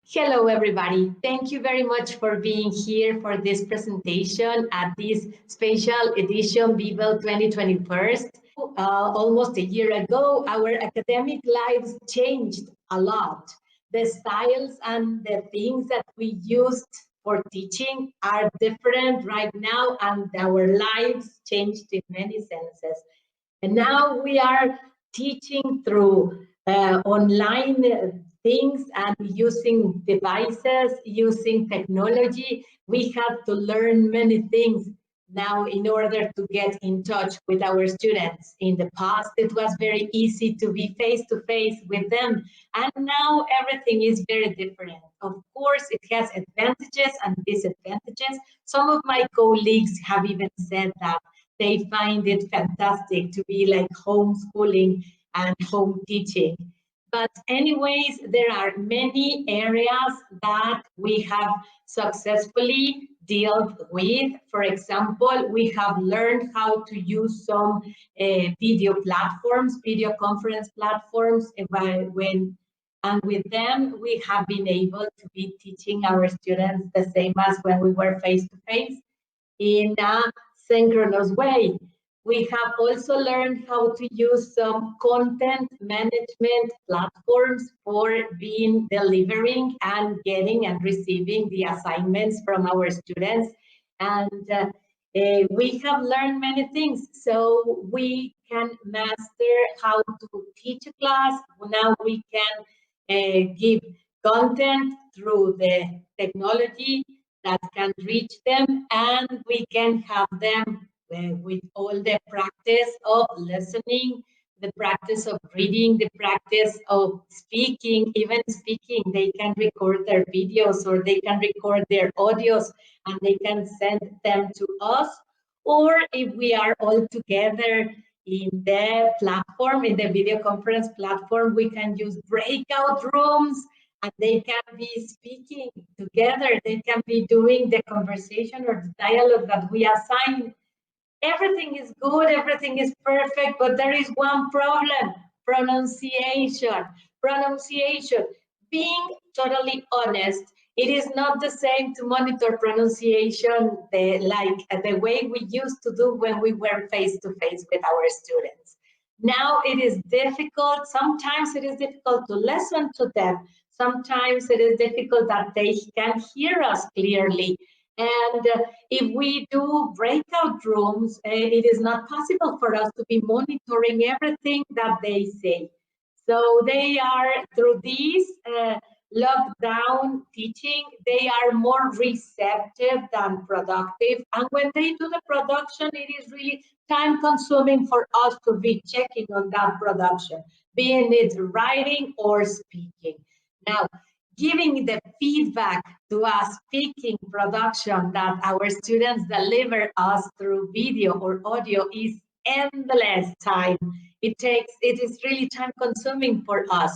Hello, everybody. Thank you very much for being here for this presentation at this special edition BBELT 2021. Almost a year ago, our academic lives changed a lot. The styles and the things that we used for teaching are different right now, and our lives changed in many senses. And now we are teaching through online things and using devices, using technology. We have to learn many things now in order to get in touch with our students. In the past, it was very easy to be face-to-face with them, and now everything is very different. Of course, it has advantages and disadvantages. Some of my colleagues have even said that they find it fantastic to be like homeschooling and home teaching. But anyways, there are many areas that we have successfully dealt with. For example, we have learned how to use some video platforms, video conference platforms, and with them, we have been able to be teaching our students the same as when we were face-to-face in a synchronous way. We have also learned how to use some content management platforms for delivering and getting and receiving the assignments from our students. And we have learned many things. So we can master how to teach a class. Now we can give content through the technology that can reach them, and we can have them with all the practice of listening, the practice of reading, the practice of speaking, even speaking. They can record their videos or they can record their audios and they can send them to us. Or if we are all together in the platform, in the video conference platform, we can use breakout rooms and they can be speaking together. They can be doing the conversation or the dialogue that we assign. Everything is good, everything is perfect, but there is one problem: pronunciation. Pronunciation. Being totally honest, it is not the same to monitor pronunciation like the way we used to do when we were face-to-face with our students. Now it is difficult. Sometimes it is difficult to listen to them. Sometimes it is difficult that they can hear us clearly. And if we do breakout rooms, it is not possible for us to be monitoring everything that they say. So they are, through this lockdown teaching, they are more receptive than productive. And when they do the production, it is really time consuming for us to be checking on that production, being it writing or speaking. Now, giving the feedback to a speaking production that our students deliver us through video or audio is endless time. It is really time consuming for us.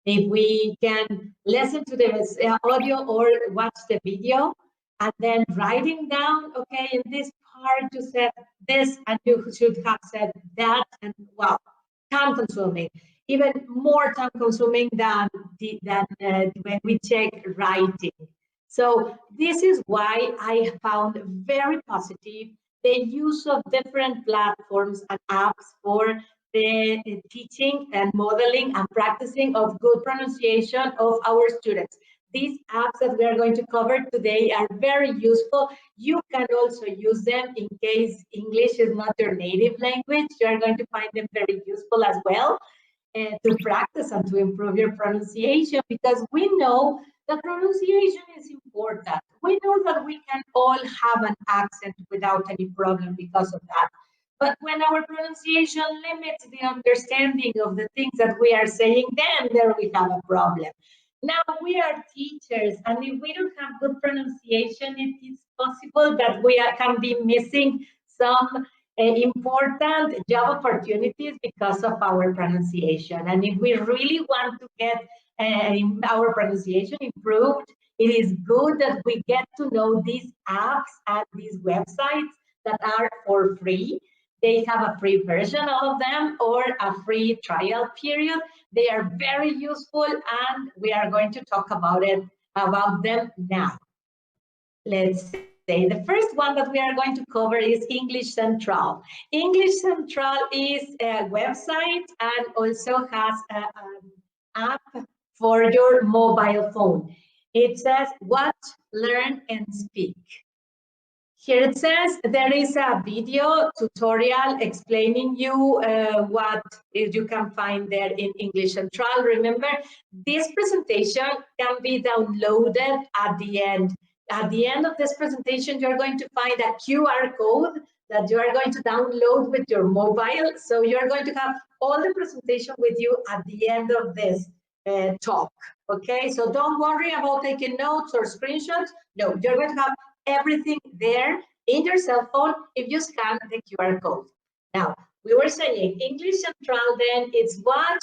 If we can listen to the audio or watch the video and then writing down, okay, in this part you said this and you should have said that, and wow, time consuming. Even more time consuming than when we check writing. So this is why I found very positive the use of different platforms and apps for the teaching and modeling and practicing of good pronunciation of our students. These apps that we are going to cover today are very useful. You can also use them in case English is not your native language. You are going to find them very useful as well. To practice and to improve your pronunciation, because we know that pronunciation is important. We know that we can all have an accent without any problem because of that. But when our pronunciation limits the understanding of the things that we are saying, then there we have a problem. Now we are teachers, and if we don't have good pronunciation, it is possible that we can be missing some important job opportunities because of our pronunciation. And if we really want to get our pronunciation improved, it is good that we get to know these apps and these websites that are for free. They have a free version, all of them, or a free trial period. They are very useful, and we are going to talk about it about them now. Let's say the first one that we are going to cover is English Central. English Central is a website and also has an app for your mobile phone. It says watch, learn, and speak. Here it says there is a video tutorial explaining you what you can find there in English Central. Remember, this presentation can be downloaded at the end. At the end of this presentation, you're going to find a QR code that you are going to download with your mobile. So you're going to have all the presentation with you at the end of this talk. Okay, so don't worry about taking notes or screenshots. No, you're going to have everything there in your cell phone if you scan the QR code. Now, we were saying English Central, then it's what?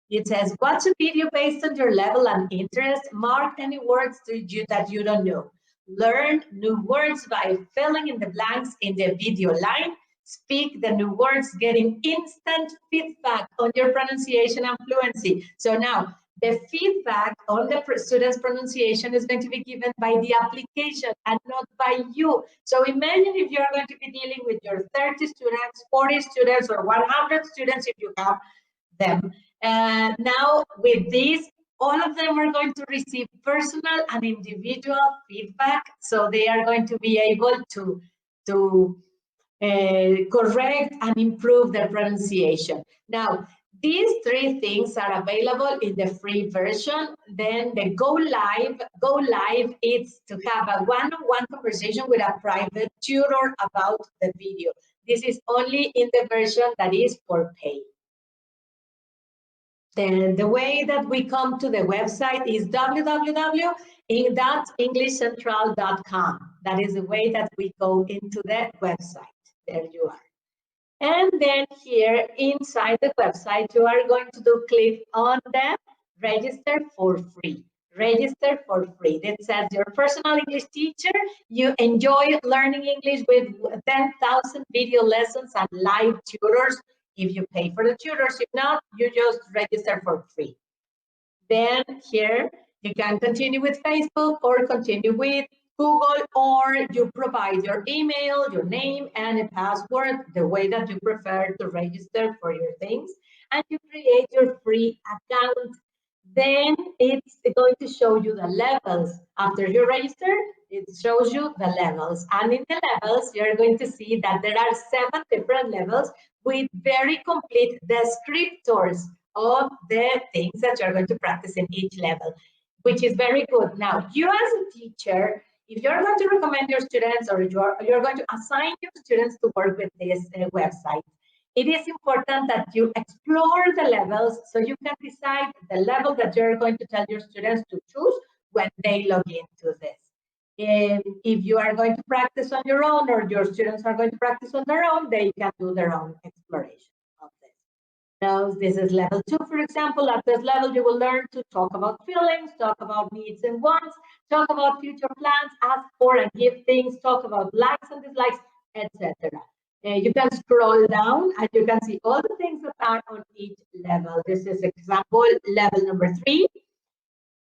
It says, watch a video based on your level and interest, mark any words that you don't know. Learn new words by filling in the blanks in the video line. Speak the new words, getting instant feedback on your pronunciation and fluency. So now, the feedback on the student's pronunciation is going to be given by the application and not by you. So imagine if you're going to be dealing with your 30 students, 40 students, or 100 students if you have them. Now with this, all of them are going to receive personal and individual feedback. So they are going to be able to correct and improve their pronunciation. Now, these three things are available in the free version. Then the Go Live is to have a one-on-one conversation with a private tutor about the video. This is only in the version that is for pay. Then the way that we come to the website is www.englishcentral.com. That is the way that we go into the website. There you are. And then here inside the website, you are going to click on the register for free. Register for free. That says your personal English teacher. You enjoy learning English with 10,000 video lessons and live tutors. If you pay for the tutors, if not, you just register for free. Then here you can continue with Facebook or continue with Google, or you provide your email, your name, and a password, the way that you prefer to register for your things, and you create your free account. Then it's going to show you the levels. After you register, it shows you the levels. And in the levels, you're going to see that there are 7 different levels with very complete descriptors of the things that you're going to practice in each level, which is very good. Now, you as a teacher, if you're going to recommend your students or you're going to assign your students to work with this website, it is important that you explore the levels so you can decide the level that you're going to tell your students to choose when they log into this. If you are going to practice on your own or your students are going to practice on their own, they can do their own exploration of this. Now, this is level 2, for example. At this level, you will learn to talk about feelings, talk about needs and wants, talk about future plans, ask for and give things, talk about likes and dislikes, etc. You can scroll down and you can see all the things that are on each level. This is example level number 3.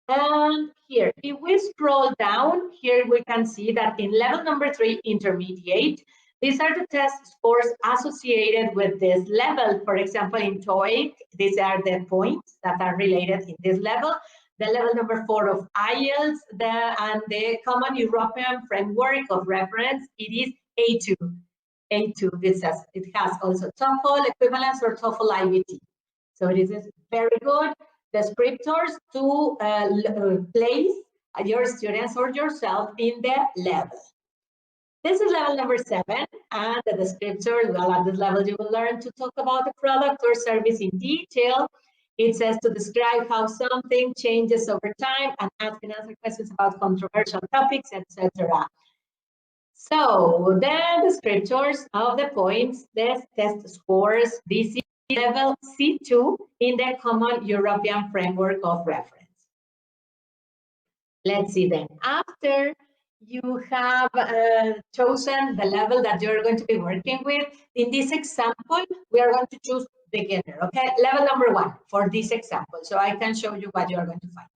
And here, if we scroll down, here we can see that in level number 3, intermediate, these are the test scores associated with this level. For example, in TOEIC, these are the points that are related in this level. The level number 4 of IELTS, and the Common European Framework of Reference, it is A2. A2, it has also TOEFL equivalence or TOEFL IBT. So this is very good descriptors to place your students or yourself in the level. This is level number 7, and the descriptor, well, at this level you will learn to talk about the product or service in detail. It says to describe how something changes over time and ask and answer questions about controversial topics, etc. So the descriptors of the points, the test scores, this is level C2 in the Common European Framework of Reference. Let's see then. After you have chosen the level that you're going to be working with, in this example, we are going to choose beginner, okay? Level number 1 for this example, so I can show you what you're going to find.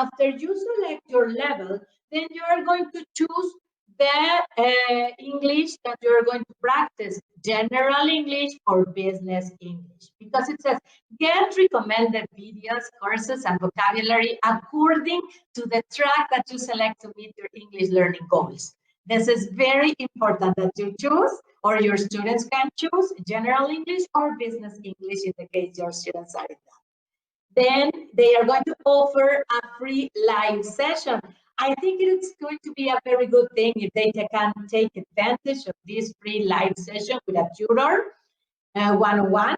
after you select your level, then you are going to choose the English that you're going to practice, general English or business English, because it says get recommended videos, courses, and vocabulary according to the track that you select to meet your English learning goals. This is very important that you choose, or your students can choose, general English or business English in the case your students are in that. Then they are going to offer a free live session. I think it's going to be a very good thing if they can take advantage of this free live session with a tutor, one-on-one.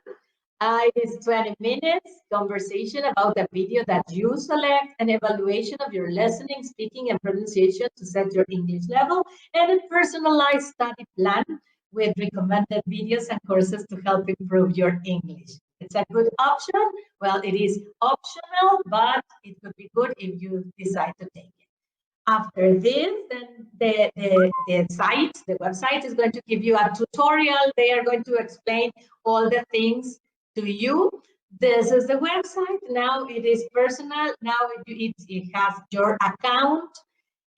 It is 20 minutes conversation about the video that you select, an evaluation of your listening, speaking, and pronunciation to set your English level, and a personalized study plan with recommended videos and courses to help improve your English. It's a good option. Well, it is optional, but it could be good if you decide to take it. After this, then the website is going to give you a tutorial. They are going to explain all the things to you. This is the website. Now it is personal. Now it has your account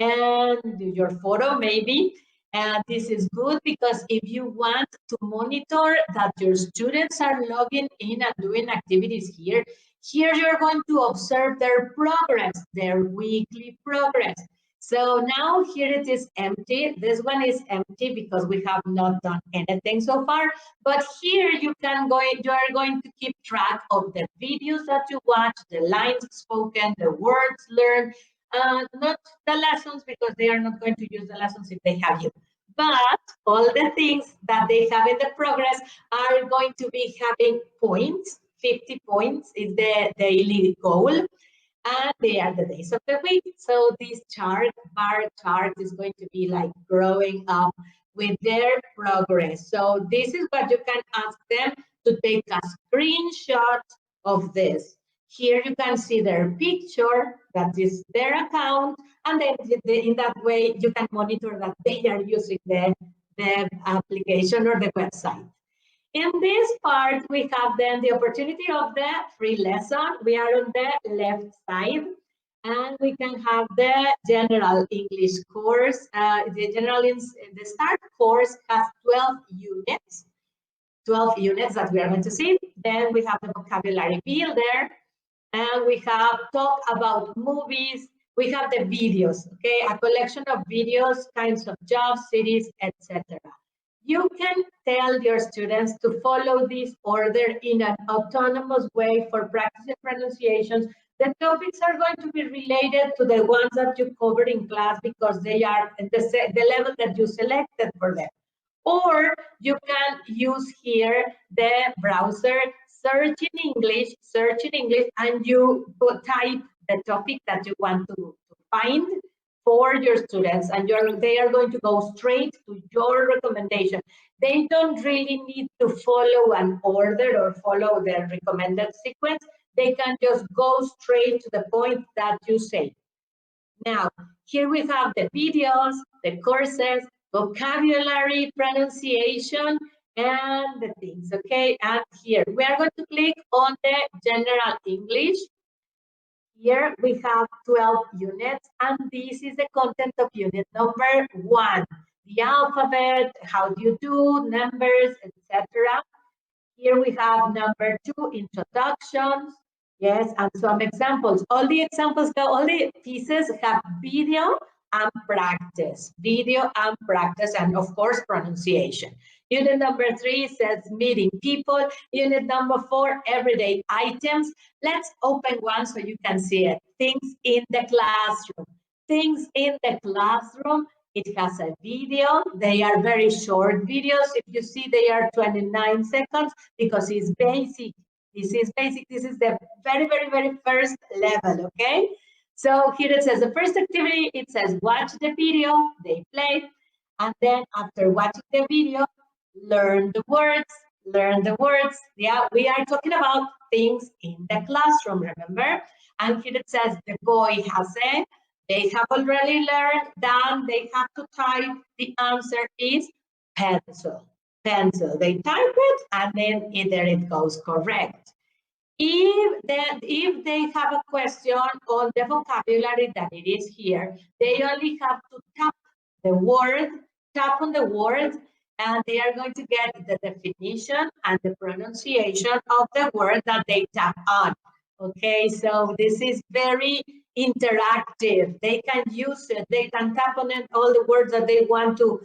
and your photo maybe. And this is good because if you want to monitor that your students are logging in and doing activities here you're going to observe their progress, their weekly progress. So now here it is empty. This one is empty because we have not done anything so far. But here you are going to keep track of the videos that you watch, the lines spoken, the words learned, not the lessons because they are not going to use the lessons if they have you. But all the things that they have in the progress are going to be having points. 50 points is the daily goal. And they are the days of the week. So this bar chart is going to be like growing up with their progress. So this is what you can ask them to take a screenshot of this. Here you can see their picture, that is their account, and then in that way you can monitor that they are using the application or the website. In this part, we have then the opportunity of the free lesson. We are on the left side, and we can have the general English course. The start course has 12 units. 12 units that we are going to see. Then we have the vocabulary builder, and we have talk about movies. We have the videos, okay, a collection of videos, kinds of jobs, cities, etc. You can tell your students to follow this order in an autonomous way for practicing pronunciations. The topics are going to be related to the ones that you covered in class because they are at the level that you selected for them. Or you can use here the browser, search in English, and you type the topic that you want to find for your students, and they are going to go straight to your recommendation. They don't really need to follow an order or follow the recommended sequence. They can just go straight to the point that you say. Now, here we have the videos, the courses, vocabulary, pronunciation, and the things, okay? And here, we are going to click on the general English. Here we have 12 units, and this is the content of unit number 1. The alphabet, how do you do, numbers, etc. Here we have number 2, introductions, yes, and some examples. All the examples, all the pieces have video and practice, and of course, pronunciation. Unit number 3 says meeting people. Unit number 4, everyday items. Let's open one so you can see it. Things in the classroom. Things in the classroom. It has a video. They are very short videos. If you see, they are 29 seconds because it's basic. This is basic. This is the very, very, very first level, okay? So here it says the first activity, it says watch the video, they play, and then after watching the video, learn the words. Yeah, we are talking about things in the classroom, remember? And here it says the boy has a, they have already learned, then they have to type, the answer is pencil. They type it, and then either it goes correct. If they have a question on the vocabulary that it is here, they only have to tap on the word, and they are going to get the definition and the pronunciation of the word that they tap on. Okay, so this is very interactive. They can use it, they can tap on it, all the words that they want to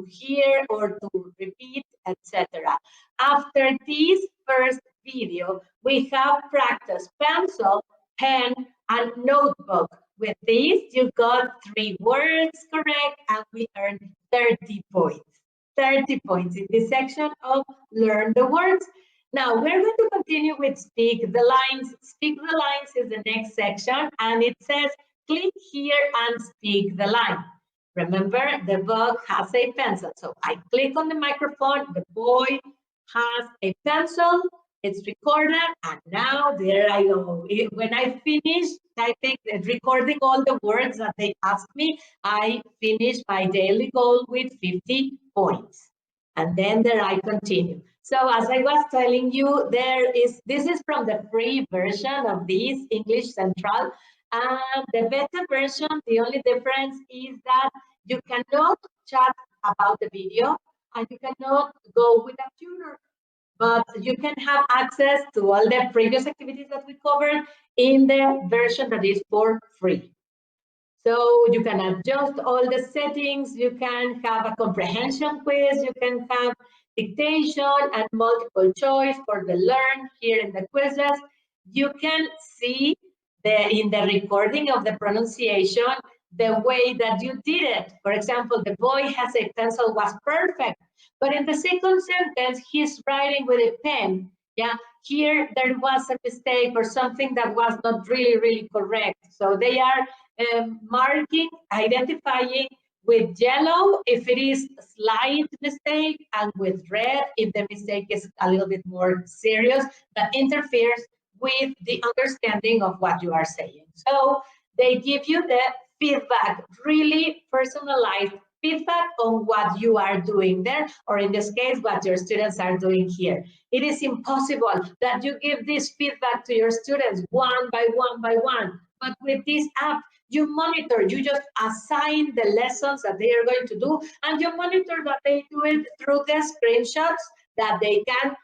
hear or to repeat, etc. After this first video, we have practice pencil, pen, and notebook. With this, you got 3 words correct, and we earned 30 points. 30 points in this section of Learn the Words. Now, we're going to continue with Speak the Lines. Speak the Lines is the next section, and it says, click here and speak the line. Remember, the book has a pencil. So I click on the microphone, the boy has a pencil, it's recorded, and now there I go. When I finish typing and recording all the words that they asked me, I finish my daily goal with 50 points. And then there I continue. So as I was telling you, this is from the free version of this English Central. And the beta version, the only difference is that you cannot chat about the video and you cannot go with a tutor, but you can have access to all the previous activities that we covered in the version that is for free. So you can adjust all the settings, you can have a comprehension quiz, you can have dictation and multiple choice for the learn here in the quizzes. You can see in the recording of the pronunciation, the way that you did it. For example, the boy has a pencil was perfect, but in the second sentence, he's writing with a pen. Yeah, here there was a mistake or something that was not really correct. So they are marking, identifying with yellow if it is a slight mistake, and with red if the mistake is a little bit more serious that interferes with the understanding of what you are saying. So they give you the feedback, really personalized feedback on what you are doing there, or in this case, what your students are doing here. It is impossible that you give this feedback to your students one by one, but with this app, you monitor, you just assign the lessons that they are going to do, and you monitor that they do it through the screenshots that they can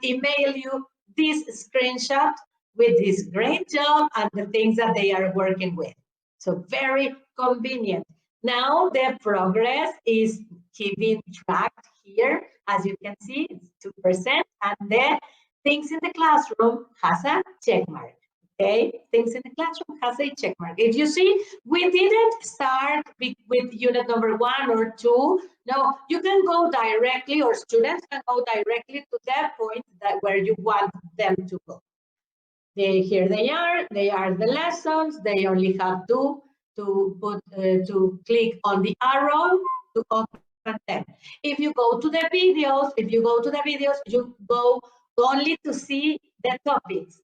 email you this screenshot with this great job and the things that they are working with. So very convenient. Now the progress is keeping track here. As you can see, it's 2%, and the things in the classroom has a check mark. Okay, things in the classroom has a check mark. If you see, we didn't start with unit number 1 or 2. No, you can go directly, or students can go directly to that point that where you want them to go. Here they are the lessons. They only have to click on the arrow to open them. If you go to the videos, you go only to see the topics.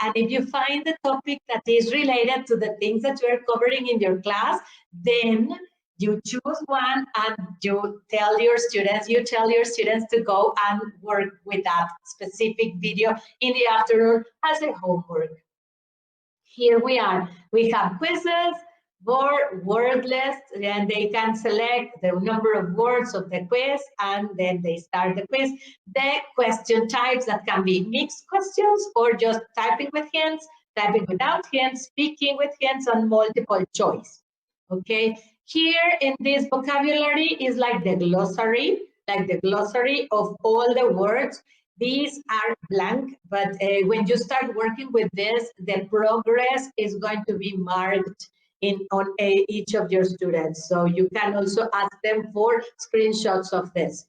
And if you find the topic that is related to the things that you are covering in your class, then you choose one and you tell your students to go and work with that specific video in the afternoon as a homework. Here we are. We have quizzes for word lists, and they can select the number of words of the quiz, and then they start the quiz. The question types that can be mixed questions or just typing with hands, typing without hands, speaking with hands, and multiple choice. Okay, here in this vocabulary is like the glossary of all the words. These are blank, but when you start working with this, the progress is going to be marked on each of your students. So you can also ask them for screenshots of this.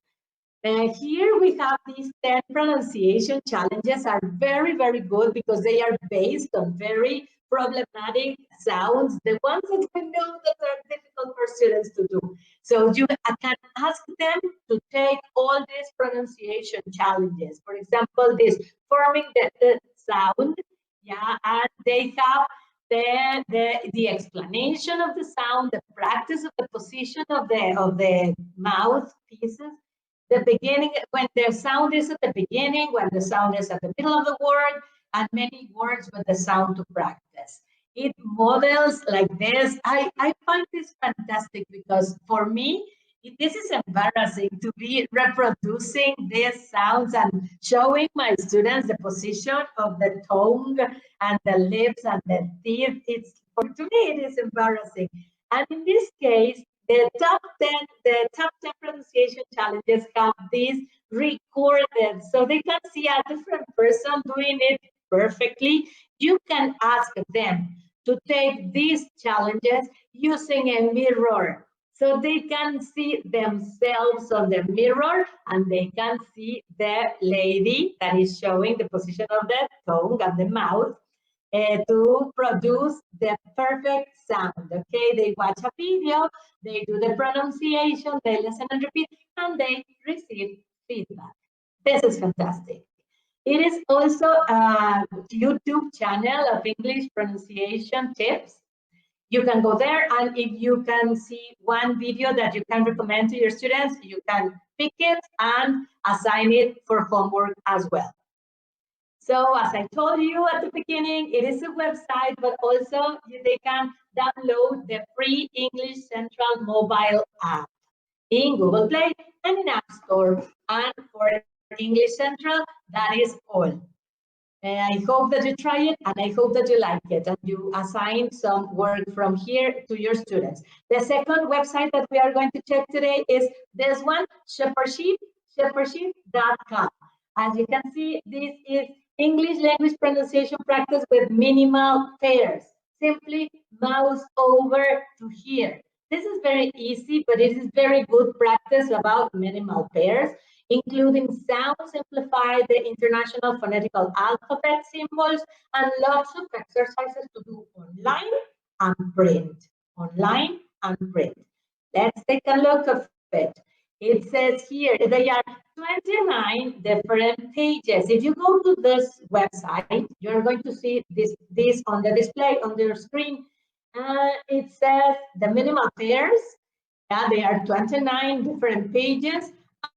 Here we have these 10 pronunciation challenges are very good because they are based on very problematic sounds, the ones that we know that are difficult for students to do. So you can ask them to take all these pronunciation challenges. For example, this forming the sound, yeah, and they have the explanation of the sound, the practice of the position of the mouth pieces, the beginning, when the sound is at the beginning, when the sound is at the middle of the word, and many words with the sound to practice. It models like this. I find this fantastic because for me, this is embarrassing to be reproducing these sounds and showing my students the position of the tongue and the lips and the teeth. To me, it is embarrassing. And in this case, the top 10 pronunciation challenges have these recorded, so they can see a different person doing it perfectly. You can ask them to take these challenges using a mirror, so they can see themselves on the mirror and they can see the lady that is showing the position of the tongue and the mouth to produce the perfect sound. Okay, they watch a video, they do the pronunciation, they listen and repeat, and they receive feedback. This is fantastic. It is also a YouTube channel of English pronunciation tips. You can go there, and if you can see one video that you can recommend to your students, you can pick it and assign it for homework as well. So as I told you at the beginning, it is a website, but also they can download the free English Central mobile app in Google Play and in App Store. And for English Central, that is all. I hope that you try it, and I hope that you like it, and you assign some work from here to your students. The second website that we are going to check today is this one, shepherdship.com. As you can see, this is English language pronunciation practice with minimal pairs. Simply mouse over to here. This is very easy, but it is very good practice about minimal pairs, including sound simplified, the international phonetical alphabet symbols, and lots of exercises to do online and print. Online and print. Let's take a look at it. It says here, they are 29 different pages. If you go to this website, you're going to see this on the display on your screen. It says the minimal pairs. They are 29 different pages,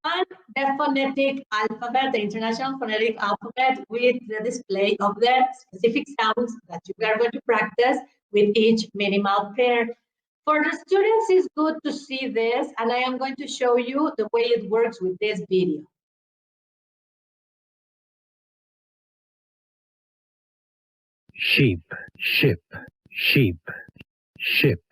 and the phonetic alphabet, the international phonetic alphabet, with the display of the specific sounds that you are going to practice with each minimal pair. For the students, it's good to see this, and I am going to show you the way it works with this video. Sheep, ship, sheep, ship.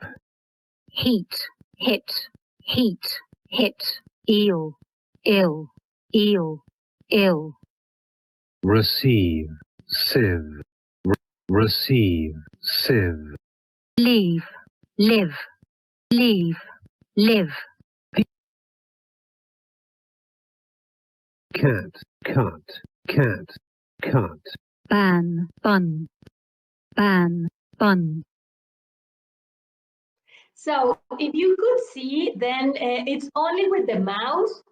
Heat, hit, heat, hit. Eel, ill, eel, ill. Receive, sieve, receive, sieve. Leave, live, leave, live. Cat, cut, cat, cut. Ban, bun, ban, bun. So if you could see, then it's only with the mouse,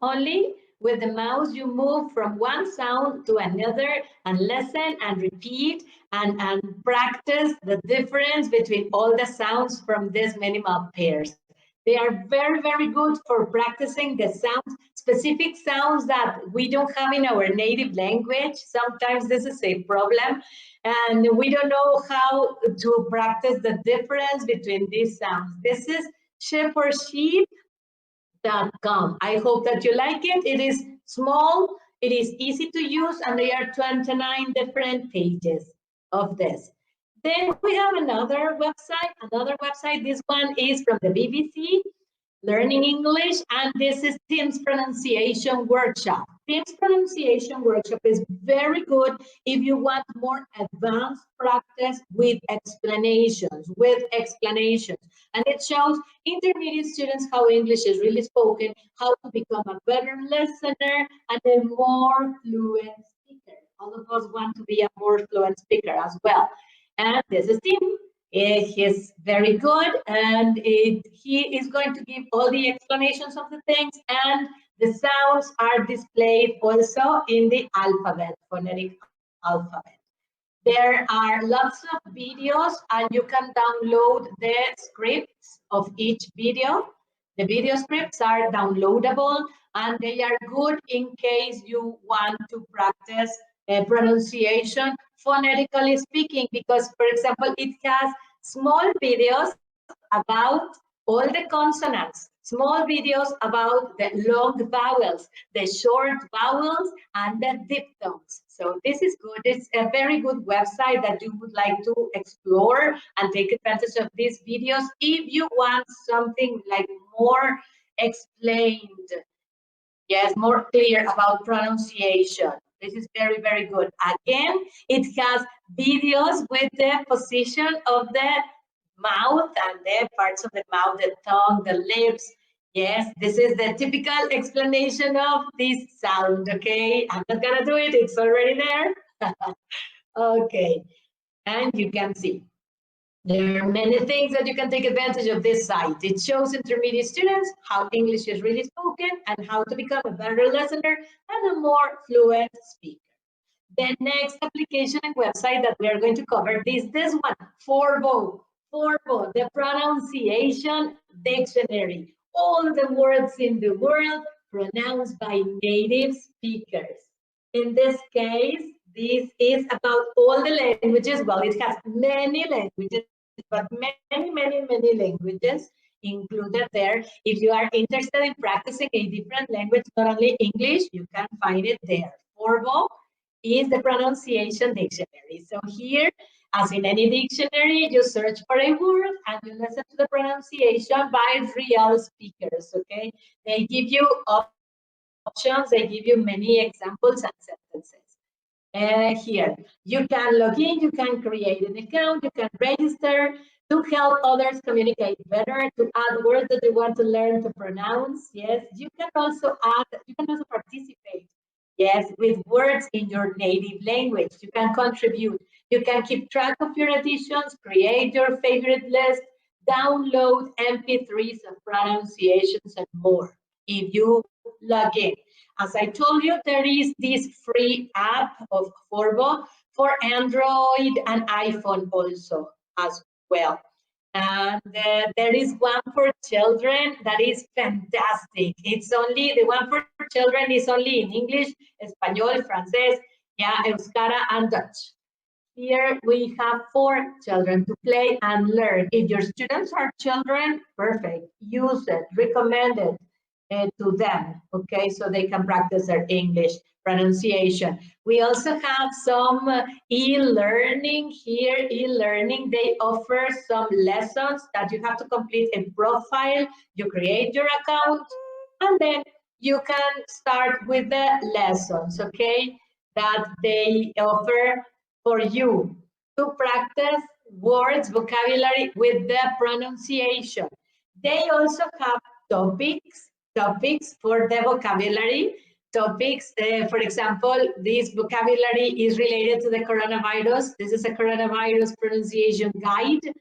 you move from one sound to another and listen and repeat and practice the difference between all the sounds from these minimal pairs. They are very, very good for practicing the sounds, specific sounds that we don't have in our native language. Sometimes this is a problem, and we don't know how to practice the difference between these sounds. This is shepherdship.com. I hope that you like it. It is small, it is easy to use, and there are 29 different pages of this. Then we have another website. This one is from the BBC, Learning English, and this is Tim's Pronunciation Workshop. Tim's Pronunciation Workshop is very good if you want more advanced practice with explanations. And it shows intermediate students how English is really spoken, how to become a better listener and a more fluent speaker. All of us want to be a more fluent speaker as well. And this is Tim. He's very good, and he is going to give all the explanations of the things, and the sounds are displayed also in the alphabet, phonetic alphabet. There are lots of videos, and you can download the scripts of each video. The video scripts are downloadable and they are good in case you want to practice pronunciation phonetically speaking, because, for example, it has small videos about all the consonants, small videos about the long vowels, the short vowels, and the diphthongs. So this is good. It's a very good website that you would like to explore and take advantage of these videos if you want something like more explained, yes, more clear about pronunciation. This is very, very good. Again, it has videos with the position of the mouth and the parts of the mouth, the tongue, the lips. Yes, this is the typical explanation of this sound, okay? I'm not gonna do it, it's already there. Okay, and you can see. There are many things that you can take advantage of this site. It shows intermediate students how English is really spoken and how to become a better listener and a more fluent speaker. The next application and website that we are going to cover is this one, Forvo. Forvo, the pronunciation dictionary. All the words in the world pronounced by native speakers. In this case, this is about all the languages. Well, it has many languages, but many languages included there. If you are interested in practicing a different language, not only English, you can find it there. Forvo is the pronunciation dictionary. So here, as in any dictionary, you search for a word and you listen to the pronunciation by real speakers, okay? They give you options, they give you many examples and sentences. Here, you can log in, you can create an account, you can register to help others communicate better, to add words that you want to learn to pronounce. Yes, you can also participate. Yes, with words in your native language. You can contribute. You can keep track of your additions, create your favorite list, download MP3s of pronunciations and more if you log in. As I told you, there is this free app of Forvo for Android and iPhone also as well. And there is one for children that is fantastic. It's only, the one for children is only in English, Español, Francés, yeah, Euskara, and Dutch. Here we have for children to play and learn. If your students are children, perfect. Use it, recommend it to them, okay, so they can practice their English pronunciation. We also have some e-learning here. E-learning, they offer some lessons that you have to complete a profile. You create your account and then you can start with the lessons, okay, that they offer for you to practice words, vocabulary with the pronunciation. They also have topics for the vocabulary. Topics, for example, this vocabulary is related to the coronavirus. This is a coronavirus pronunciation guide.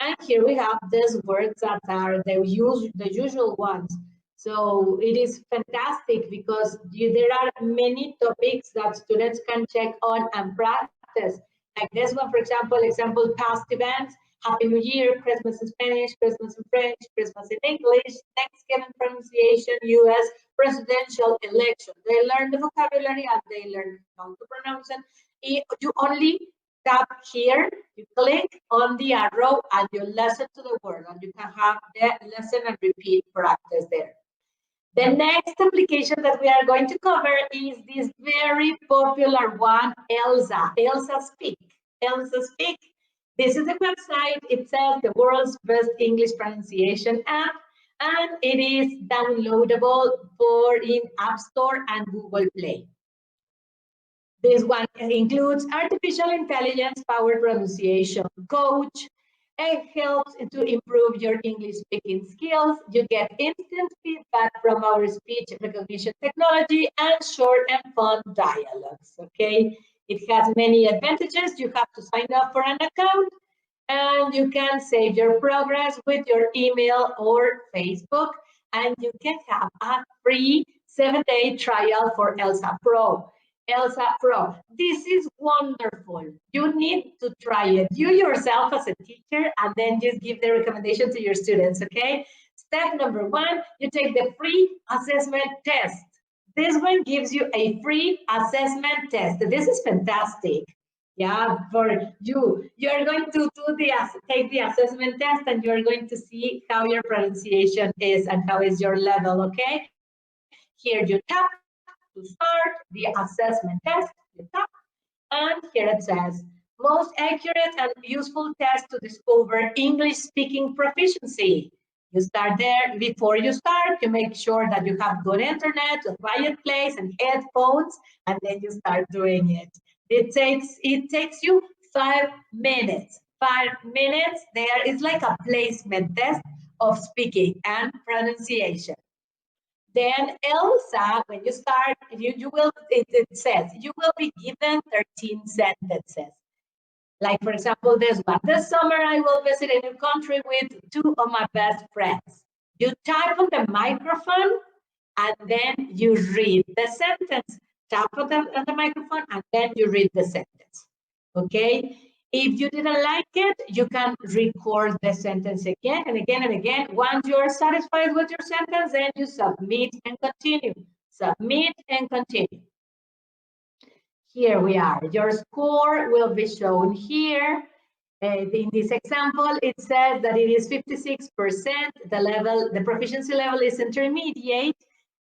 And here we have these words that are the usual ones. So it is fantastic because there are many topics that students can check on and practice. Like this one, for example, past events, Happy New Year, Christmas in Spanish, Christmas in French, Christmas in English, Thanksgiving pronunciation, US presidential election. They learn the vocabulary and they learn how to pronounce it. You only tap here, you click on the arrow and you listen to the word and you can have the listen and repeat practice there. The next application that we are going to cover is this very popular one, Elsa. Elsa Speak. Elsa Speak. This is a website. It says the world's best English pronunciation app, and it is downloadable in App Store and Google Play. This one includes artificial intelligence powered pronunciation coach. It helps to improve your English speaking skills. You get instant feedback from our speech recognition technology and short and fun dialogues, okay? It has many advantages. You have to sign up for an account and you can save your progress with your email or Facebook, and you can have a free 7-day trial for Elsa Pro. Elsa Pro, this is wonderful. You need to try it. You yourself as a teacher, and then just give the recommendation to your students, okay? Step number 1, you take the free assessment test. This one gives you a free assessment test. This is fantastic. Yeah, for you. You're going to take the assessment test, and you're going to see how your pronunciation is and how is your level, okay? Here you tap to start the assessment test. You tap, and here it says, most accurate and useful test to discover English speaking proficiency. You start there. Before you start, you make sure that you have good internet, a quiet place, and headphones, and then you start doing it. It takes you 5 minutes. 5 minutes. It's like a placement test of speaking and pronunciation. Then Elsa, when you start, it says you will be given 13 sentences. Like, for example, this one. This summer, I will visit a new country with 2 of my best friends. You type on the microphone, and then you read the sentence. Tap on the microphone, and then you read the sentence. Okay? If you didn't like it, you can record the sentence again and again and again. Once you are satisfied with your sentence, then you submit and continue. Submit and continue. Here we are. Your score will be shown here. In this example, it says that it is 56%. The proficiency level is intermediate,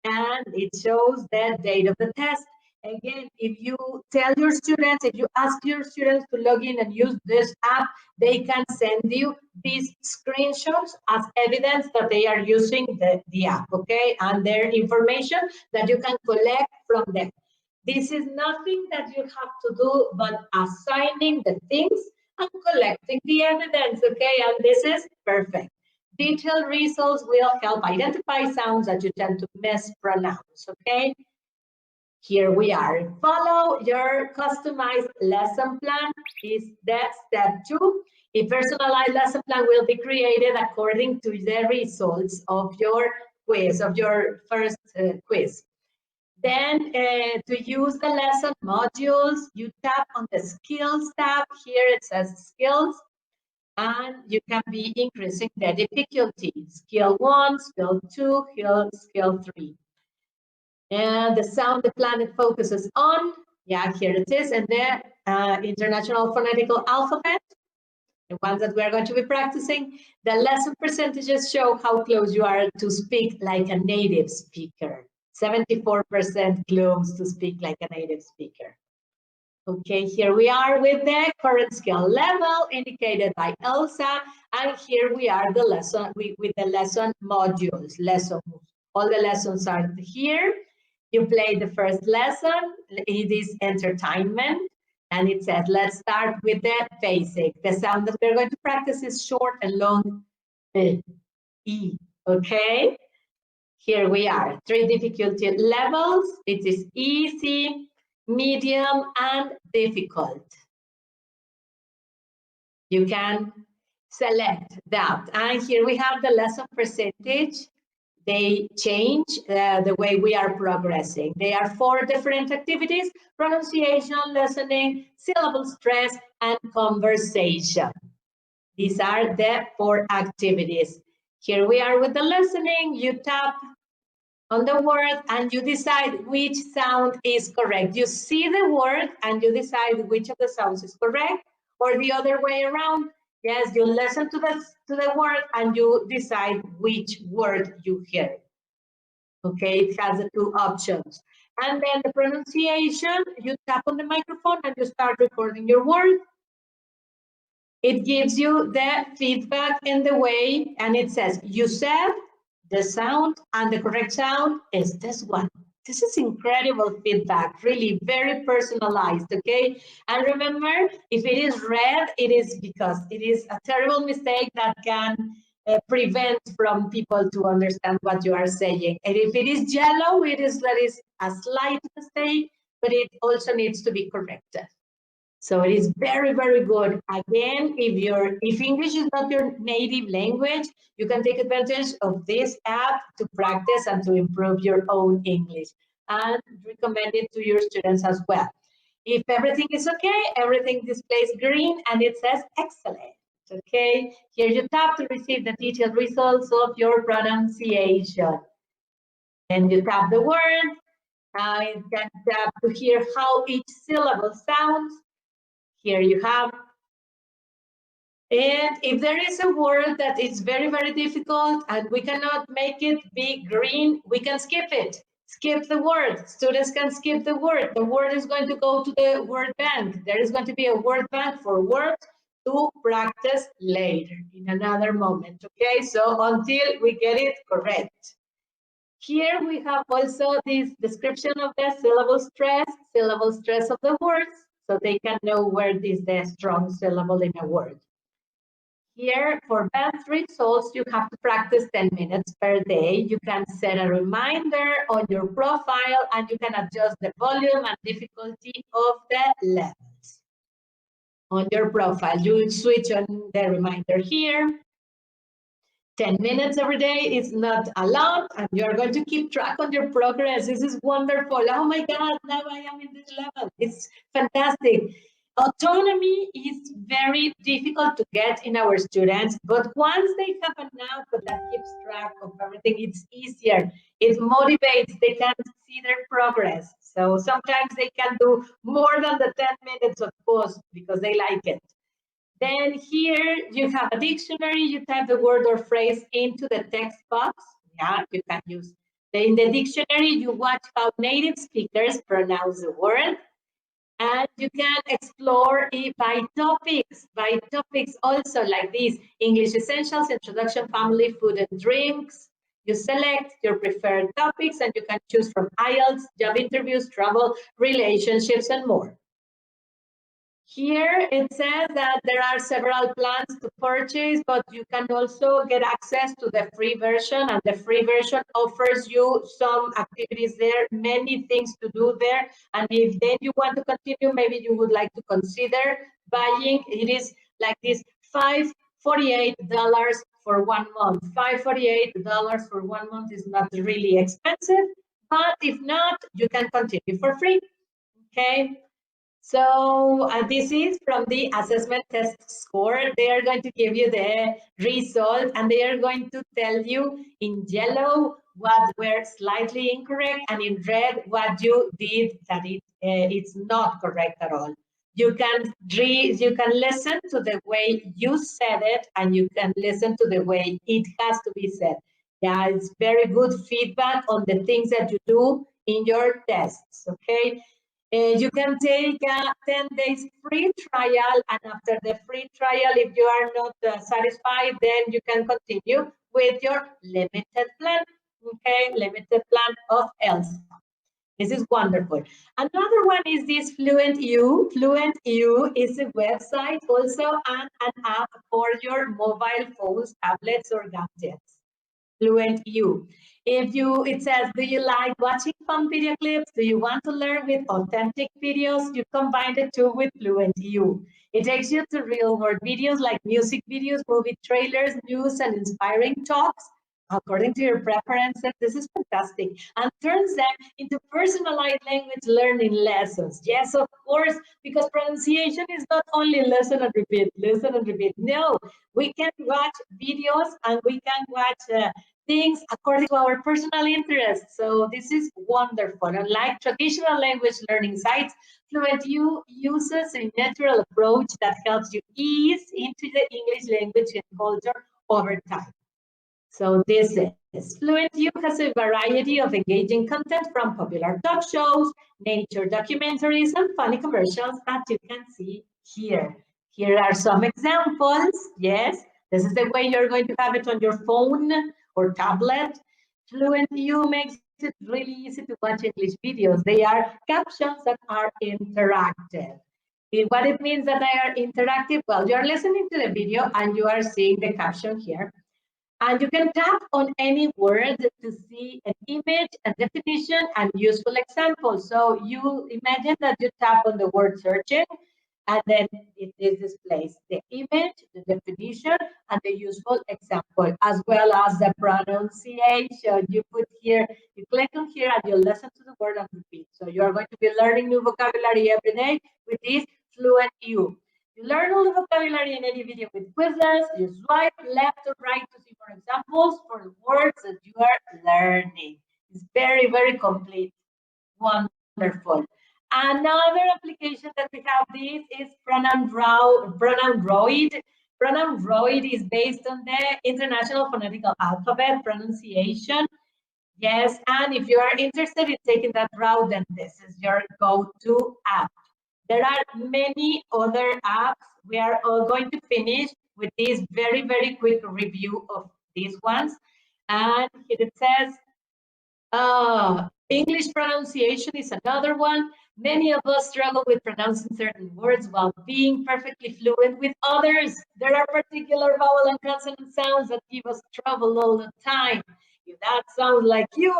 and it shows the date of the test. Again, if you tell your students, if you ask your students to log in and use this app, they can send you these screenshots as evidence that they are using the app, okay? And their information that you can collect from them. This is nothing that you have to do but assigning the things and collecting the evidence, okay? And this is perfect. Detailed results will help identify sounds that you tend to mispronounce, okay? Here we are. Follow your customized lesson plan. Is that step 2? A personalized lesson plan will be created according to the results of your quiz, of your first quiz. Then to use the lesson modules, you tap on the skills tab. Here it says skills, and you can be increasing the difficulty. Skill 1, skill 2, skill 3. And the sound the planet focuses on, yeah, here it is, and the International Phonetical Alphabet, the ones that we're going to be practicing. The lesson percentages show how close you are to speak like a native speaker. 74% close to speak like a native speaker. Okay, here we are with the current skill level indicated by Elsa, and here we are the lesson with the lesson modules. All the lessons are here. You play the first lesson. It is entertainment, and it says, let's start with the basic. The sound that we're going to practice is short and long E, okay? Here we are, 3 difficulty levels. It is easy, medium, and difficult. You can select that. And here we have the lesson percentage. They change the way we are progressing. They are 4 different activities: pronunciation, listening, syllable stress, and conversation. These are the 4 activities. Here we are with the listening. You tap on the word and you decide which sound is correct. You see the word and you decide which of the sounds is correct, or the other way around. Yes, you listen to the word and you decide which word you hear. Okay, it has the 2 options. And then the pronunciation, you tap on the microphone and you start recording your word. It gives you the feedback in the way, and it says, you said the sound, and the correct sound is this one. This is incredible feedback, really very personalized, okay? And remember, if it is red, it is because it is a terrible mistake that can prevent from people to understand what you are saying. And if it is yellow, that is a slight mistake, but it also needs to be corrected. So it is very, very good. Again, if English is not your native language, you can take advantage of this app to practice and to improve your own English, and recommend it to your students as well. If everything is okay, everything displays green and it says excellent. Okay, here you tap to receive the detailed results of your pronunciation. And you tap the word, you can tap to hear how each syllable sounds. Here you have. And if there is a word that is very, very difficult and we cannot make it be green, we can skip it. Skip the word. Students can skip the word. The word is going to go to the word bank. There is going to be a word bank for words to practice later in another moment. Okay, so until we get it correct. Here we have also this description of the syllable stress of the words, so they can know where is the strong syllable in a word. Here, for best results, you have to practice 10 minutes per day. You can set a reminder on your profile and you can adjust the volume and difficulty of the levels. On your profile, you switch on the reminder here. 10 minutes every day is not a lot, and you're going to keep track on your progress. This is wonderful. Oh my God, now I am in this level. It's fantastic. Autonomy is very difficult to get in our students, but once they have an output that keeps track of everything, it's easier. It motivates, they can see their progress. So sometimes they can do more than the 10 minutes, of course, because they like it. Then here you have a dictionary, you type the word or phrase into the text box. Yeah, you can use. In the dictionary, you watch how native speakers pronounce the word. And you can explore it by topics also like this. English essentials, introduction, family, food and drinks. You select your preferred topics and you can choose from IELTS, job interviews, travel, relationships, and more. Here it says that there are several plans to purchase, but you can also get access to the free version, and the free version offers you some activities there, many things to do there. And if then you want to continue, maybe you would like to consider buying. It is like this $548 for 1 month. $548 for 1 month is not really expensive, but if not, you can continue for free. Okay. So this is from the assessment test score. They are going to give you the result and they are going to tell you in yellow what were slightly incorrect and in red what you did that it's not correct at all. You can listen to the way you said it and you can listen to the way it has to be said. Yeah, it's very good feedback on the things that you do in your tests, okay? You can take a 10 days free trial, and after the free trial, if you are not satisfied, then you can continue with your limited plan, okay? Limited plan of ELSA. This is wonderful. Another one is this Fluent U. Fluent U is a website also and an app for your mobile phones, tablets, or gadgets. Fluent U. It says, do you like watching fun video clips? Do you want to learn with authentic videos? You combine the two with Fluent U. It takes you to real world videos like music videos, movie trailers, news, and inspiring talks according to your preferences. This is fantastic, and turns them into personalized language learning lessons. Yes, of course, because pronunciation is not only listen and repeat. No, we can watch videos and we can watch things according to our personal interests. So this is wonderful. Unlike traditional language learning sites, Fluent U uses a natural approach that helps you ease into the English language and culture over time. So this is Fluent U has a variety of engaging content from popular talk shows, nature documentaries, and funny commercials that you can see here. Here are some examples. Yes, this is the way you're going to have it on your phone or tablet. Fluent U makes it really easy to watch English videos. They are captions that are interactive. What it means that they are interactive? Well, you're listening to the video and you are seeing the caption here. And you can tap on any word to see an image, a definition, and useful example. So you imagine that you tap on the word searching, and then it is displays the image, the definition, and the useful example, as well as the pronunciation. You put here, you click on here, and you listen to the word and repeat. So you are going to be learning new vocabulary every day with this Fluent U. You learn all the vocabulary in any video with quizzes. You swipe left or right to see more examples for the words that you are learning. It's very, very complete. Wonderful. Another application that we have this is Pronoun Droid. Pronoun Droid is based on the International Phonetical Alphabet pronunciation. Yes, and if you are interested in taking that route, then this is your go-to app. There are many other apps. We are all going to finish with this very, very quick review of these ones. And here it says, English pronunciation is another one. Many of us struggle with pronouncing certain words while being perfectly fluent with others. There are particular vowel and consonant sounds that give us trouble all the time. If that sounds like you,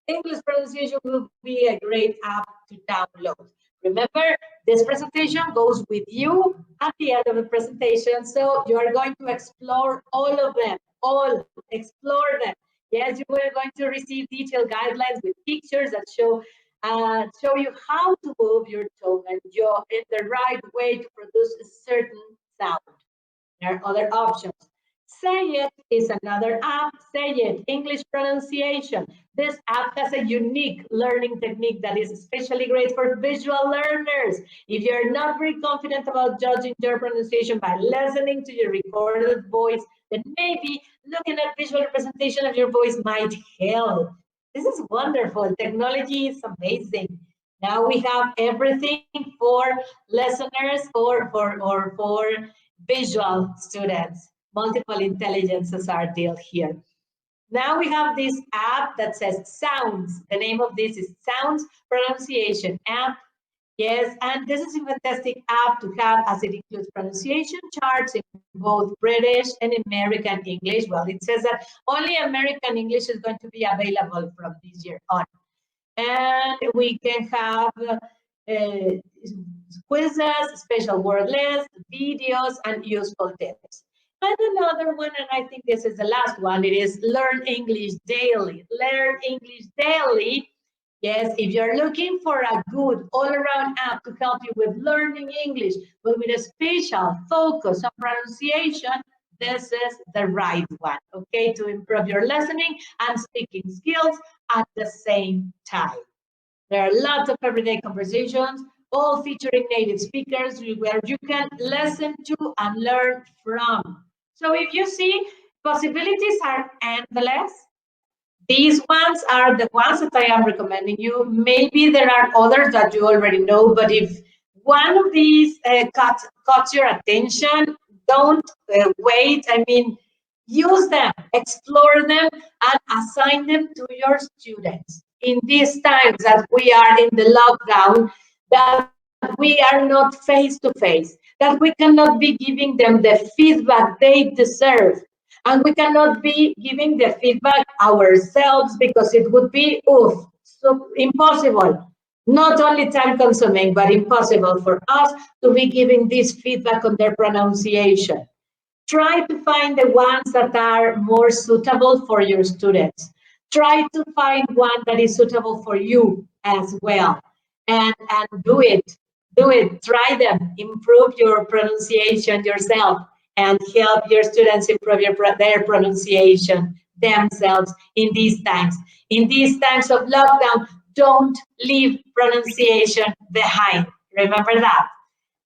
English pronunciation will be a great app to download. Remember, this presentation goes with you at the end of the presentation, so you are going to explore all of them, explore them. Yes, you are going to receive detailed guidelines with pictures that show you how to move your tongue and jaw in the right way to produce a certain sound. There are other options. Say It is another app. Say It, English pronunciation. This app has a unique learning technique that is especially great for visual learners. If you're not very confident about judging your pronunciation by listening to your recorded voice, then maybe looking at visual representation of your voice might help. This is wonderful. Technology is amazing. Now we have everything for listeners or for visual students. Multiple intelligences are dealt here. Now we have this app that says Sounds. The name of this is Sounds Pronunciation App. Yes, and this is a fantastic app to have as it includes pronunciation charts in both British and American English. Well, it says that only American English is going to be available from this year on. And we can have quizzes, special word lists, videos, and useful tips. And another one, and I think this is the last one, it is Learn English Daily. Learn English Daily. Yes, if you're looking for a good all-around app to help you with learning English, but with a special focus on pronunciation, this is the right one, okay, to improve your listening and speaking skills at the same time. There are lots of everyday conversations, all featuring native speakers where you can listen to and learn from. So if you see, possibilities are endless. These ones are the ones that I am recommending you. Maybe there are others that you already know, but if one of these caught your attention, don't wait. I mean, use them, explore them, and assign them to your students. In these times that we are in the lockdown, that we are not face to face, that we cannot be giving them the feedback they deserve. And we cannot be giving the feedback ourselves because it would be, so impossible. Not only time consuming, but impossible for us to be giving this feedback on their pronunciation. Try to find the ones that are more suitable for your students. Try to find one that is suitable for you as well. And do it. Do it. Try them. Improve your pronunciation yourself and help your students improve their pronunciation themselves in these times. In these times of lockdown, don't leave pronunciation behind. Remember that.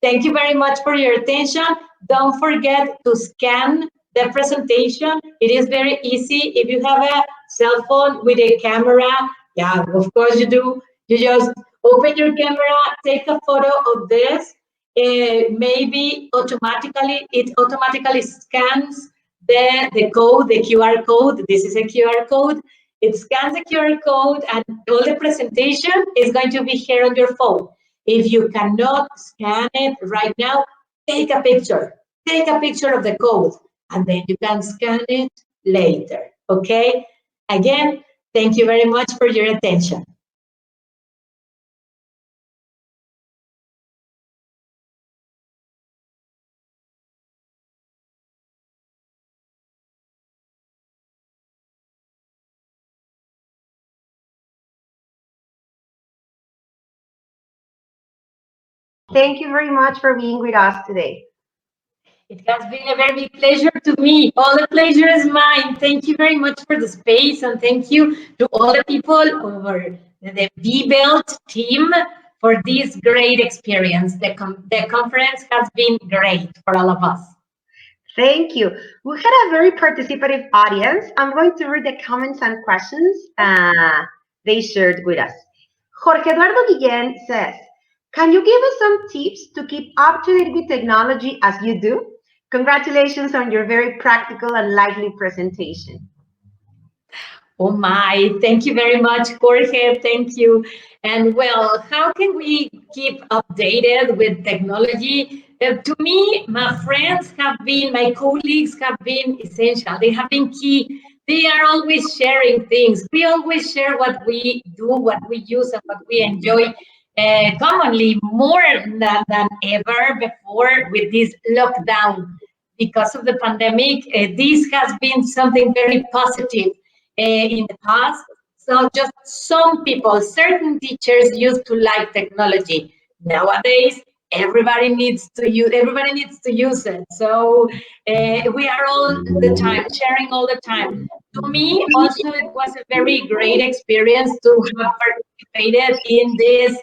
Thank you very much for your attention. Don't forget to scan the presentation. It is very easy. If you have a cell phone with a camera, yeah, of course you do. You just open your camera, take a photo of this. Maybe it automatically scans the code, the QR code. This is a QR code. It scans the QR code and all the presentation is going to be here on your phone. If you cannot scan it right now, take a picture. Take a picture of the code, and then you can scan it later, okay? Again, thank you very much for your attention. Thank you very much for being with us today. It has been a very big pleasure to me. All the pleasure is mine. Thank you very much for the space, and thank you to all the people over the BBELT team for this great experience. The conference has been great for all of us. Thank you. We had a very participative audience. I'm going to read the comments and questions they shared with us. Jorge Eduardo Guillén says, can you give us some tips to keep up to date with technology as you do? Congratulations on your very practical and lively presentation. Oh my, thank you very much, Jorge. Thank you. And well, how can we keep updated with technology? To me, my friends have been, my colleagues have been essential. They have been key. They are always sharing things. We always share what we do, what we use, and what we enjoy commonly more than ever before with this lockdown. Because of the pandemic, this has been something very positive in the past. So just some people, certain teachers used to like technology. Nowadays, everybody needs to use it. So we are all the time sharing all the time. To me, also, it was a very great experience to have participated in this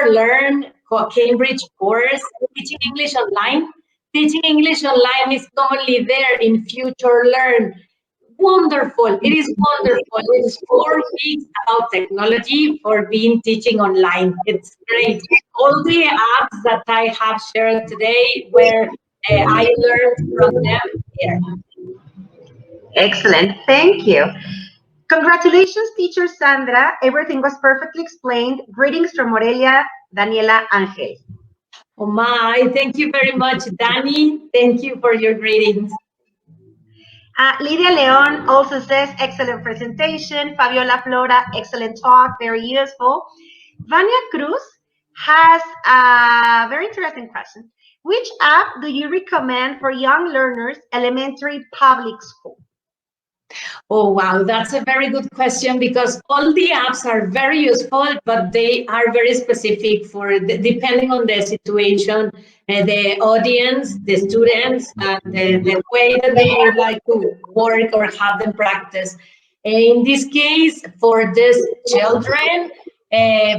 Learn Cambridge course, teaching English online. Teaching English online is commonly there in Future Learn. Wonderful. It is wonderful. It's 4 weeks about technology for being teaching online. It's great. All the apps that I have shared today where I learned from them here. Excellent. Thank you. Congratulations, teacher Sandra. Everything was perfectly explained. Greetings from Morelia, Daniela Angel. Oh my, thank you very much, Danny. Thank you for your greetings. Lydia Leon also says, excellent presentation. Fabiola Flora, excellent talk, very useful. Vania Cruz has a very interesting question. Which app do you recommend for young learners, elementary public school? Oh, wow, that's a very good question because all the apps are very useful, but they are very specific for depending on the situation, the audience, the students, and the way that they would like to work or have them practice. In this case, for these children,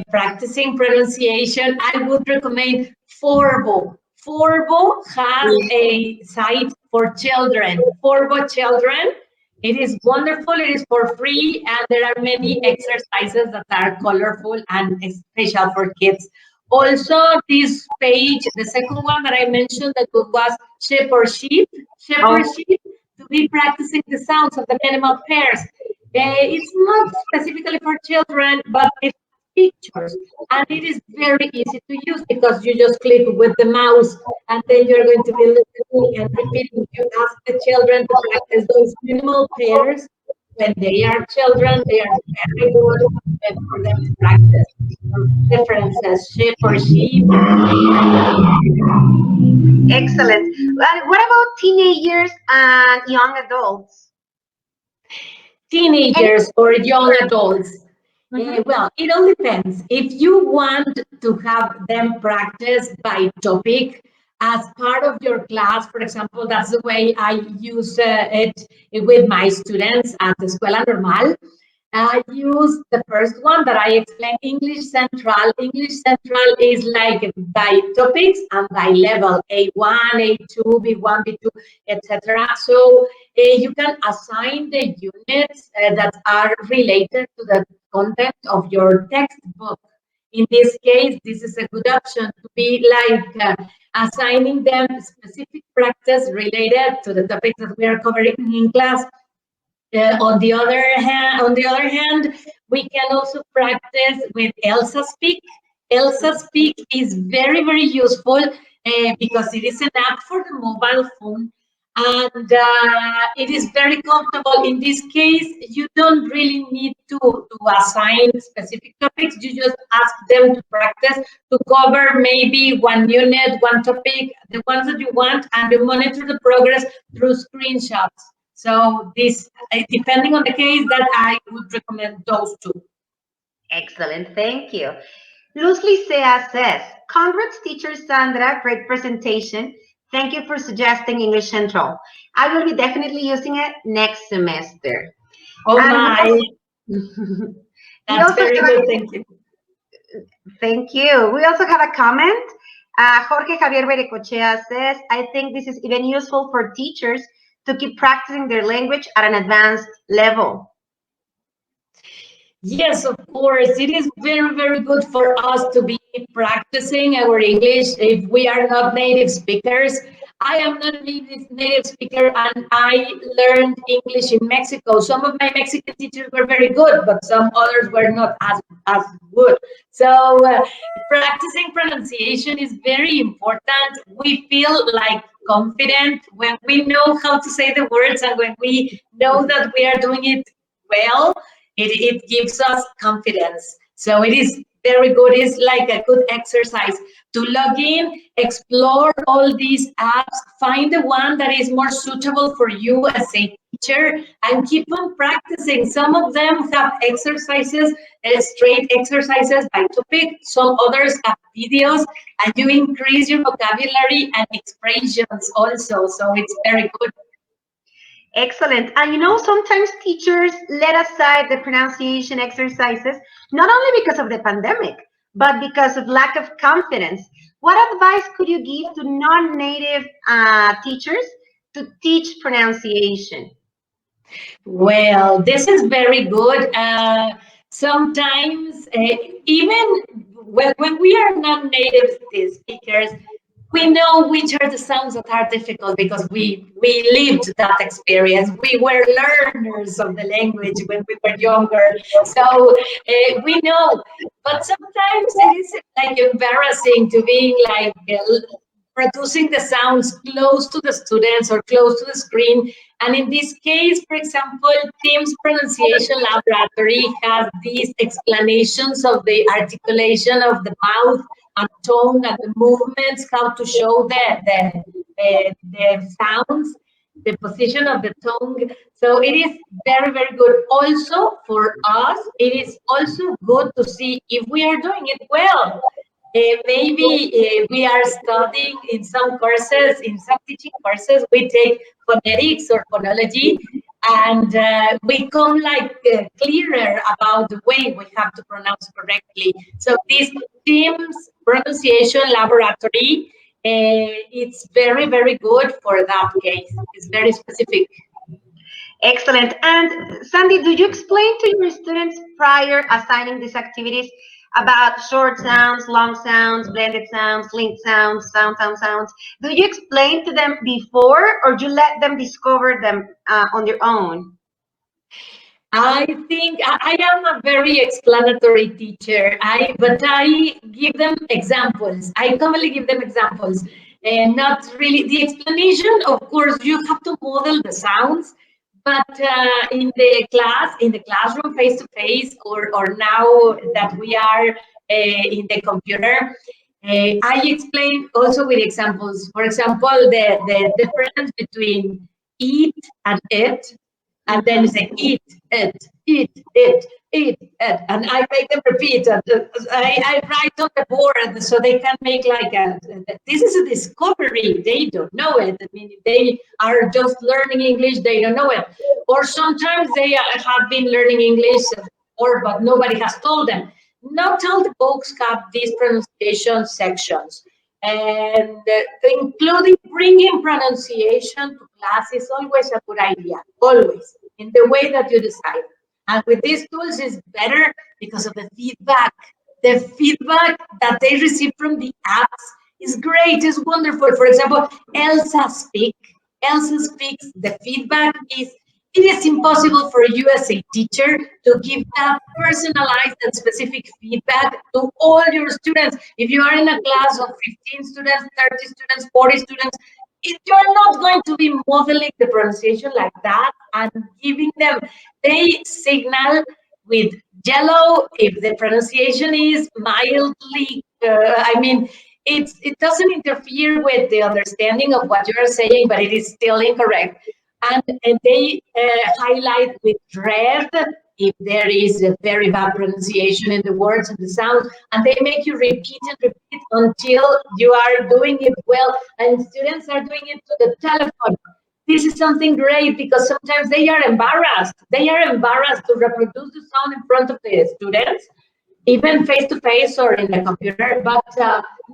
practicing pronunciation, I would recommend Forbo. Forbo has a site for children, Forbo Children. It is wonderful, it is for free, and there are many exercises that are colorful and special for kids. Also, this page, the second one that I mentioned that was shepherd sheep, to be practicing the sounds of the animal pairs. It's not specifically for children, but it's pictures, and it is very easy to use because you just click with the mouse and then you're going to be listening and repeating. You ask the children to practice those minimal pairs. When they are children, they are very good for them to practice differences, sheep or sheep. Excellent. And what about teenagers and young adults? Teenagers or young adults. Well, it all depends. If you want to have them practice by topic as part of your class, for example, that's the way I use it with my students at the Escuela Normal. I use the first one that I explained, English Central. English Central is like by topics and by level, A1, A2, B1, B2, etc. So you can assign the units that are related to the content of your textbook. In this case, this is a good option to be like assigning them specific practice related to the topics that we are covering in class. On the other hand, we can also practice with Elsa Speak. Elsa Speak is very, very useful because it is an app for the mobile phone, and it is very comfortable. In this case, you don't really need to assign specific topics. You just ask them to practice to cover maybe one unit, one topic, the ones that you want, and you monitor the progress through screenshots. So this, depending on the case, that I would recommend those two. Excellent, thank you. Luz Licea says, congrats teacher Sandra, great presentation. Thank you for suggesting English Central. I will be definitely using it next semester. Oh And my, we that's also very have good. Thank you. thank you. We also have a comment. Jorge Javier Berecochea says, I think this is even useful for teachers to keep practicing their language at an advanced level. Yes, of course. It is very, very good for us to be practicing our English if we are not native speakers. I am not a native speaker, and I learned English in Mexico. Some of my Mexican teachers were very good, but some others were not as good. So practicing pronunciation is very important. We feel like confident when we know how to say the words, and when we know that we are doing it well, it gives us confidence. So it is very good. It's like a good exercise to log in, explore all these apps, find the one that is more suitable for you as a teacher, and keep on practicing. Some of them have exercises, straight exercises by topic. Some others have videos, and you increase your vocabulary and expressions also. So it's very good. Excellent. And you know, sometimes teachers let aside the pronunciation exercises, not only because of the pandemic, but because of lack of confidence. What advice could you give to non-native teachers to teach pronunciation? Well, this is very good. Sometimes, even when we are not native speakers, we know which are the sounds that are difficult because we lived that experience. We were learners of the language when we were younger, so we know. But sometimes it is like embarrassing to being like producing the sounds close to the students or close to the screen. And in this case, for example, Team's Pronunciation Laboratory has these explanations of the articulation of the mouth and tongue and the movements, how to show the sounds, the position of the tongue. So it is very, very good. Also for us, it is also good to see if we are doing it well. Maybe we are studying in some courses, in some teaching courses, we take phonetics or phonology, and we come like clearer about the way we have to pronounce correctly. So this Teams Pronunciation Laboratory, it's very, very good for that case. It's very specific. Excellent. And Sandy, do you explain to your students prior assigning these activities about short sounds, long sounds, blended sounds, linked sounds, sounds? Do you explain to them before, or do you let them discover them on their own? I think I am a very explanatory teacher. But I give them examples. I commonly give them examples, and not really the explanation. Of course, you have to model the sounds, but in the classroom, face to face, or now that we are in the computer, I explain also with examples. For example, the difference between eat and it, and then say eat it, eat it, eat it, and I make them repeat. And I write on the board so they can make like a. This is a discovery. They don't know it. I mean, they are just learning English. They don't know it. Or sometimes they have been learning English, but nobody has told them. Not all the books have these pronunciation sections. And including bringing pronunciation to class is always a good idea, always, in the way that you decide. And with these tools is better because of the feedback. The feedback that they receive from the apps is great, is wonderful. For example, Elsa speaks, the feedback is, it is impossible for you as a teacher to give that personalized and specific feedback to all your students. If you are in a class of 15 students, 30 students, 40 students, you're not going to be modeling the pronunciation like that and giving them, they signal with yellow if the pronunciation is mildly, it doesn't interfere with the understanding of what you're saying, but it is still incorrect. And they highlight with red if there is a very bad pronunciation in the words and the sounds, and they make you repeat and repeat until you are doing it well, and students are doing it to the telephone. This is something great because sometimes they are embarrassed. They are embarrassed to reproduce the sound in front of the students, even face-to-face or in the computer, but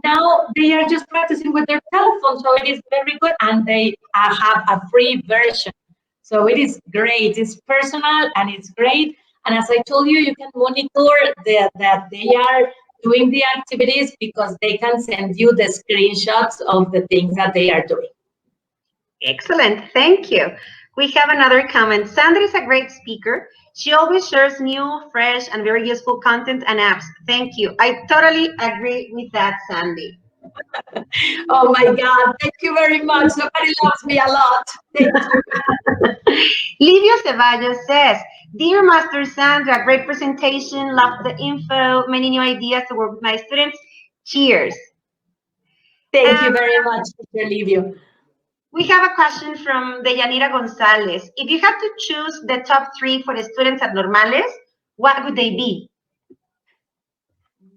now they are just practicing with their telephone, so it is very good, and they have a free version. So it is great, it's personal, and it's great, and as I told you, you can monitor that they are doing the activities because they can send you the screenshots of the things that they are doing. Excellent, thank you. We have another comment. Sandra is a great speaker. She always shares new, fresh, and very useful content and apps. Thank you. I totally agree with that, Sandy. Oh my God, thank you very much. Somebody loves me a lot. Thank you. Livio Ceballos says, Dear Master Sandra, great presentation, love the info, many new ideas to work with my students. Cheers. Thank you very much, Mr. Livio. We have a question from Deyanira Gonzalez. If you had to choose the top 3 for the students at Normales, what would they be?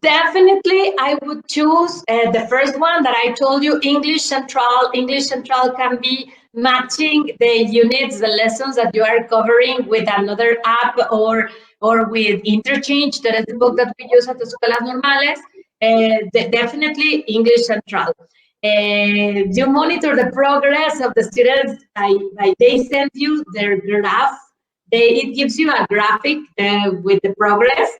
Definitely, I would choose the first one that I told you, English Central. English Central can be matching the units, the lessons that you are covering with another app or with Interchange, that is the book that we use at the Escuelas Normales. Definitely English Central. You monitor the progress of the students. They send you their graph. It gives you a graphic with the progress,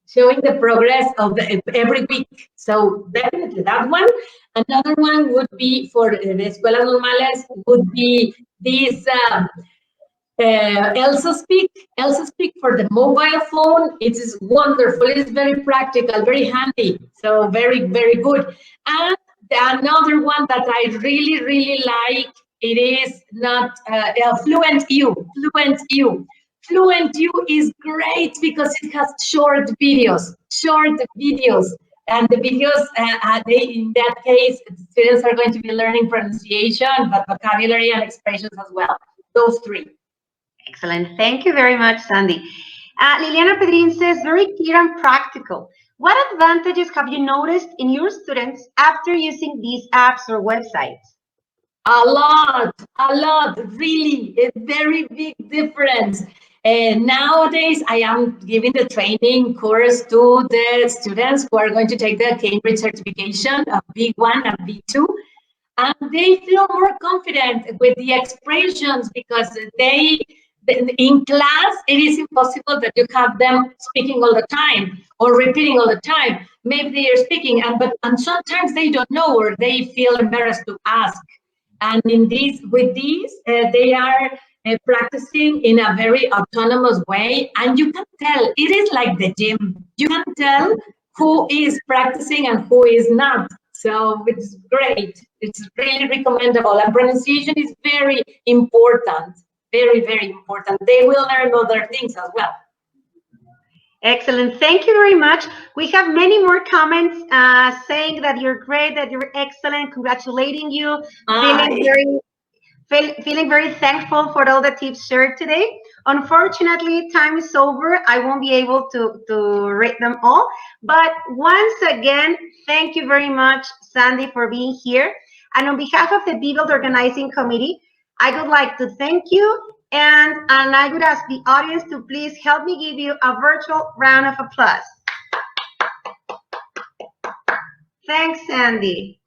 showing the progress of every week. So definitely that one. Another one would be for the Escuelas Normales would be this Elsa Speak for the mobile phone. It is wonderful. It is very practical, very handy. So very, very good. And another one that I really, really like, it is not Fluent U. Fluent U is great because it has short videos, and the videos, in that case, students are going to be learning pronunciation, but vocabulary and expressions as well. Those 3. Excellent. Thank you very much, Sandy. Liliana Pedrin says, very clear and practical. What advantages have you noticed in your students after using these apps or websites? A lot, really, a very big difference. Nowadays, I am giving the training course to the students who are going to take the Cambridge certification of B1 and B2. And they feel more confident with the expressions because in class, it is impossible that you have them speaking all the time or repeating all the time. Maybe they are speaking, and sometimes they don't know or they feel embarrassed to ask. And with these, they are practicing in a very autonomous way. And you can tell, it is like the gym. You can tell who is practicing and who is not. So it's great. It's really recommendable. And pronunciation is very important. Very, very important. They will learn other things as well. Excellent. Thank you very much. We have many more comments saying that you're great, that you're excellent, congratulating you, feeling very thankful for all the tips shared today. Unfortunately, time is over. I won't be able to read them all. But once again, thank you very much, Sandy, for being here. And on behalf of the BBELT Organizing Committee, I would like to thank you. And I would ask the audience to please help me give you a virtual round of applause. Thanks, Sandy.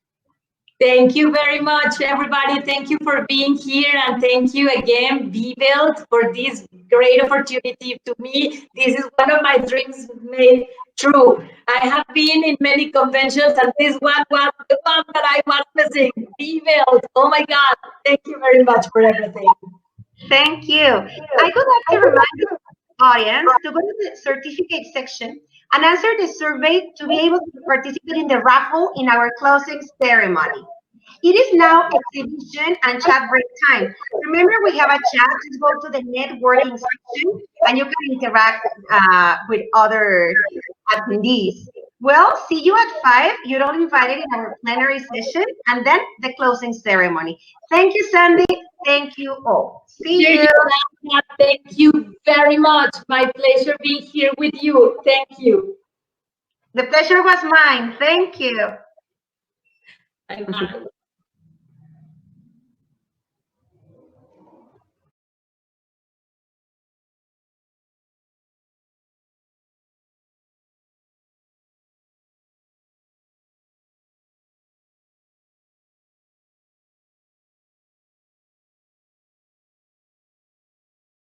Thank you very much, everybody. Thank you for being here. And thank you again, BBELT, for this great opportunity to me. This is one of my dreams made true. I have been in many conventions, and this one was the one that I was missing. BBELT. Oh my God. Thank you very much for everything. Thank you. I would like to remind the audience to go to the certificate section and answer the survey to be able to participate in the raffle in our closing ceremony. It is now exhibition and chat break time. Remember, we have a chat. Just go to the networking section and you can interact with other attendees. Well, see you at 5. You're all invited in our plenary session and then the closing ceremony. Thank you, Sandy. Thank you all. See you. Yolanda. Thank you very much. My pleasure being here with you. Thank you. The pleasure was mine. Thank you. Bye-bye.